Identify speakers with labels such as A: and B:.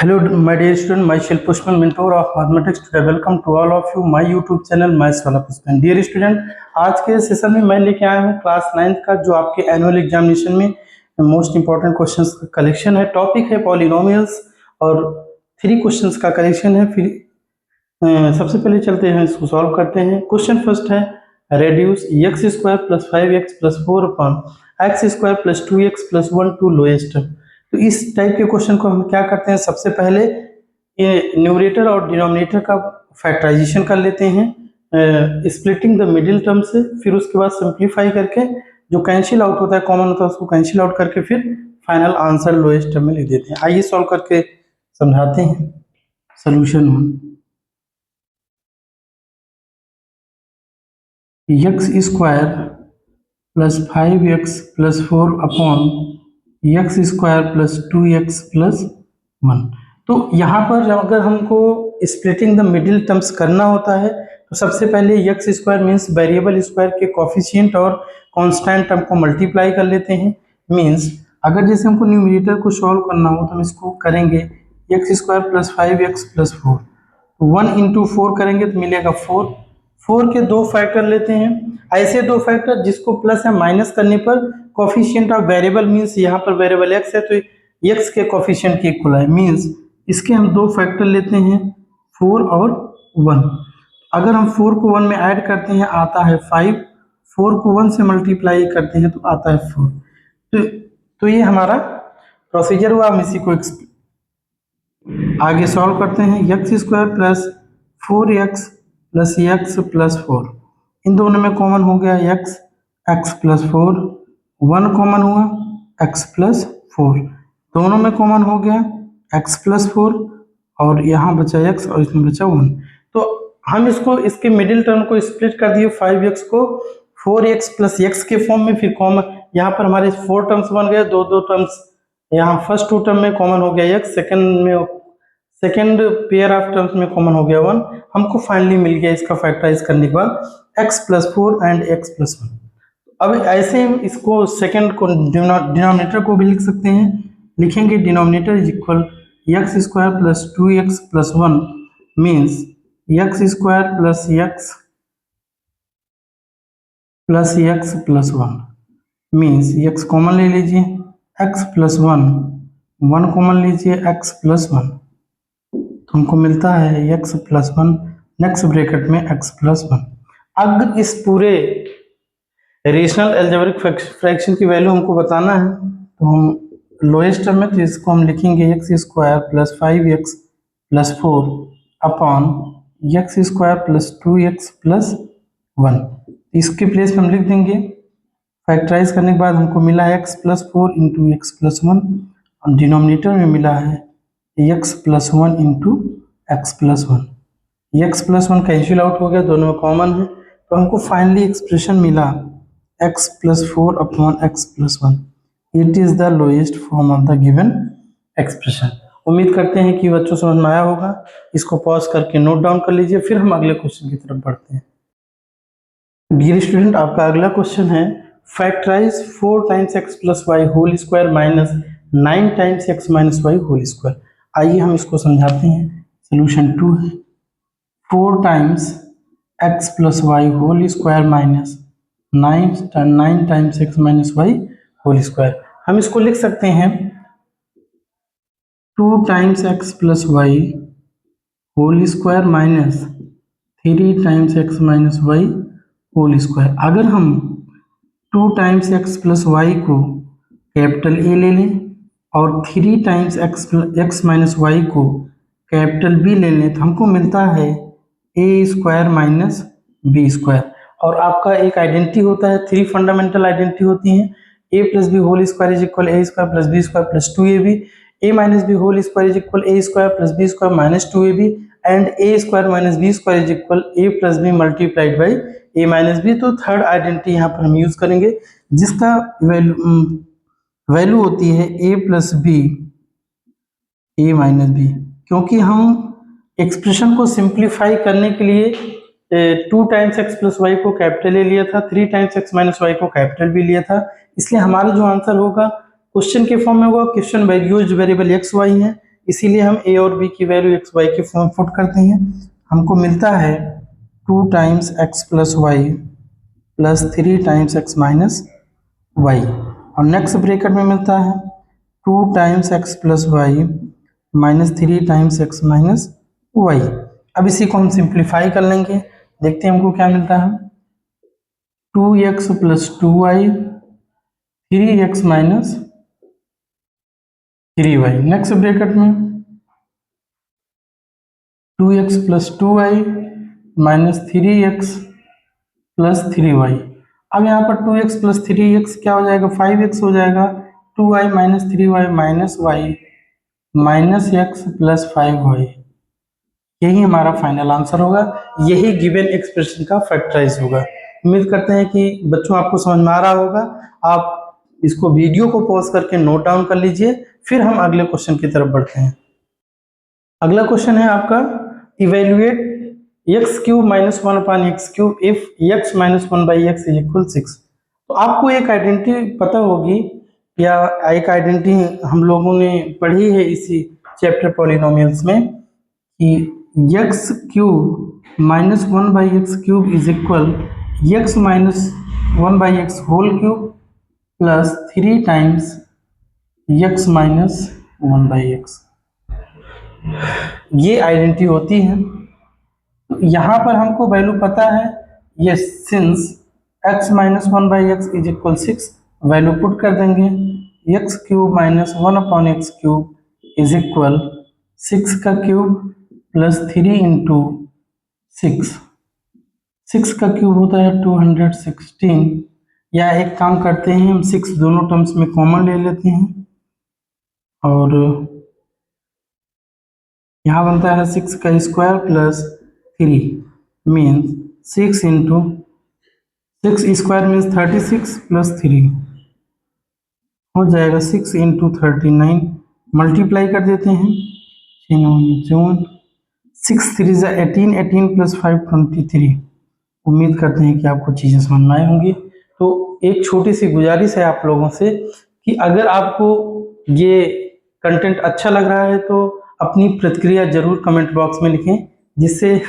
A: Hello, my dear student. Myself Pushpan, mentor of mathematics. Today, welcome to all of you my YouTube channel, Maths वाला पुष्पन। Dear student, आज के session में मैं लेके आया हूँ क्लास 9th का जो आपके एनुअल एग्जामिनेशन में मोस्ट इंपॉर्टेंट क्वेश्चंस का कलेक्शन है। टॉपिक है पॉलिनोमियल्स और 3 क्वेश्चंस का कलेक्शन है। फिर सबसे पहले चलते हैं, इसको सॉल्व करते हैं। क्वेश्चन फर्स्ट है, reduce x square plus 5x plus 4 upon x square plus 2x plus 1 to lowest term. तो इस टाइप के क्वेश्चन को हम क्या करते हैं, सबसे पहले ये न्यूमरेटर और डिनोमिनेटर का फैक्टराइजेशन कर लेते हैं स्प्लिटिंग द मिडिल टर्म से। फिर उसके बाद सिंप्लीफाई करके जो कैंसिल आउट होता है, कॉमन होता है, उसको कैंसिल आउट करके फिर फाइनल आंसर लोएस्ट टर्म में लिख देते हैं। आइए सॉल्व करके समझाते हैं। Solution 1, x square plus 5x plus 4 upon x square plus 2x plus 1। तो यहाँ पर अगर हमको स्प्लिटिंग द मिडिल टर्म्स करना होता है तो सबसे पहले x square means variable square के कोफिशिएंट और कांस्टेंट टर्म को मल्टीप्लाई कर लेते हैं। मीन्स अगर जैसे हमको न्यूमरेटर को सॉल्व करना हो तो हम इसको करेंगे x square plus 5x plus 4, 1 into 4 करेंगे तो मिलेगा 4। 4 के 2 फैक्टर लेते हैं, ऐसे 2 फैक्टर जिसको प्लस या माइनस करने पर कोफिशिएंट ऑफ वेरिएबल मीन्स यहाँ पर वेरिएबल x है तो x के कोफिशिएंट के इक्वल है। मीन्स इसके हम 2 फैक्टर लेते हैं 4 और 1। अगर हम 4 को 1 में ऐड करते हैं आता है 5, 4 को 1 से मल्टीप्लाई करते हैं तो आता है 4। तो ये हमारा प्रोसीजर हुआ। हम इसी को आगे सॉल्व करते हैं। X square plus 4x plus x plus 4, इन दोनों में कॉमन हो गया x प्लस 4, 1 कॉमन हुआ x प्लस 4, दोनों में कॉमन हो गया x प्लस 4 और यहाँ बचा x और इसमें बचा 1। तो हम इसके मिडिल टर्म को स्प्लिट कर दिए 5x को 4x प्लस x के फॉर्म में। फिर कॉमन यहाँ पर हमारे 4 टर्म्स बन गए, दो टर्म्स यहाँ फर्स्ट 2 टर्म में कॉमन हो गया x, second pair of terms में कॉमन हो गया 1। हमको फाइनली मिल गया इसका फैक्टराइज करने के बाद x plus 4 and x plus 1। अब ऐसे इसको सेकेंड को डिनोमिनेटर को भी लिख सकते हैं। लिखेंगे denominator is equal x square plus 2x plus 1 means x square plus x plus 1 means x common ले लीजिए x प्लस 1 कॉमन लीजिए x प्लस 1, तो हमको मिलता है x प्लस 1 नेक्स्ट ब्रैकेट में x प्लस 1। अगर इस पूरे रेशनल अलजेब्रिक फ्रैक्शन की वैल्यू हमको बताना है तो हम लोएस्ट टर्म में तो इसको हम लिखेंगे x square plus 5x plus 4 upon x square plus 2x plus 1। इसके प्लेस में हम लिख देंगे, फैक्टराइज करने के बाद हमको मिला है x plus 4 into x plus 1 और डिनोमिनेटर में मिला है x plus 1 into x plus 1। X plus 1 cancel out हो गया, दोनों में कॉमन है, तो हमको फाइनली एक्सप्रेशन मिला x plus 4 upon x plus 1। It is the lowest form of the given expression. उम्मीद करते हैं कि बच्चों समझ में आया होगा। इसको पॉज करके नोट डाउन कर लीजिए, फिर हम अगले क्वेश्चन की तरफ बढ़ते हैं। डियर स्टूडेंट, आपका अगला क्वेश्चन है factorize 4 times x plus y whole square minus 9 times x minus y whole square. आइए हम इसको समझाते हैं। सोल्यूशन 2 है 4 times x plus y whole square minus 9 times x minus y whole square. हम इसको लिख सकते हैं 2 times x plus y whole square minus 3 times x minus y whole square. अगर हम 2 टाइम्स एक्स प्लस वाई को capital A ले लें और 3 टाइम्स एक्स माइनस वाई को कैपिटल बी ले लें तो हमको मिलता है ए स्क्वायर माइनस बी स्क्वायर। और आपका एक आइडेंटिटी होता है, 3 फंडामेंटल आइडेंटिटी होती हैं। A plus B whole square is equal A square plus B square plus 2ab, A minus B whole square is equal A square plus B square minus 2ab and A square minus B square is equal A plus B multiplied by A minus B. तो third identity यहाँ पर हम use करेंगे जिसका value होती है A plus B A minus B, क्योंकि हम एक्सप्रेशन को सिंप्लीफाई करने के लिए 2 टाइम्स एक्स प्लस वाई को कैपिटल ए लिया था, 3 टाइम्स एक्स माइनस वाई को कैपिटल बी लिया था। इसलिए हमारा जो आंसर होगा क्वेश्चन के फॉर्म में होगा, question used variable x y है, इसीलिए हम ए और बी की वैल्यू एक्स वाई के फॉर्म पुट करते हैं। हमको मिलता है 2 times x plus y plus 3 times x minus y, और नेक्स्ट ब्रेकेट में मिलता है 2 times x plus y minus 3 times x minus y. अब इसी को हम सिंप्लीफाई कर लेंगे, देखते हैं हमको क्या मिलता है। 2x plus 2y 3x minus 3y, next bracket में 2x plus 2y minus 3x plus 3y। अब यहाँ पर 2x प्लस 3x क्या हो जाएगा, 5x हो जाएगा। 2y minus 3y minus y minus x plus 5y, यही हमारा फाइनल आंसर होगा, यही गिवन एक्सप्रेशन का फैक्टराइज होगा। उम्मीद करते हैं कि बच्चों आपको समझ में आ रहा होगा। आप इसको वीडियो को पॉज करके नोट डाउन कर लीजिए, फिर हम अगले क्वेश्चन की तरफ बढ़ते हैं। अगला क्वेश्चन है आपका, evaluate x cube minus 1 upon x cube if x minus 1 by x is equal 6। तो आपको एक आइडेंटिटी पता होगी, या एक आइडेंटिटी हम लोगों ने पढ़ी है इसी चैप्टर पॉलिनोमियल्स में, कि x cube minus 1 by x cube is equal x minus 1 by x whole cube plus 3 times x minus 1 by x, ये आइडेंटिटी होती है। तो यहाँ पर हमको वैल्यू पता है, ये since x minus 1 by x is equal 6, value put कर देंगे। X cube minus 1 upon x cube is equal 6 का क्यूब प्लस 3 इंटू 6, 6 का क्यूब होता है 216, या एक काम करते हैं हम 6 दोनों टर्म्स में कॉमन ले लेते हैं, और यहाँ बनता है 6 का square plus 3 means 6 into 6 square means 36 plus 3 हो जाएगा 6 इंटू 39, मल्टीप्लाई कर देते हैं, 6 3 18, 18 प्लस 5 23। उम्मीद करते हैं कि आपको चीज़ें समझ में आई होंगी। तो एक छोटी सी गुजारिश है आप लोगों से कि अगर आपको ये कंटेंट अच्छा लग रहा है तो अपनी प्रतिक्रिया जरूर कमेंट बॉक्स में लिखें, जिससे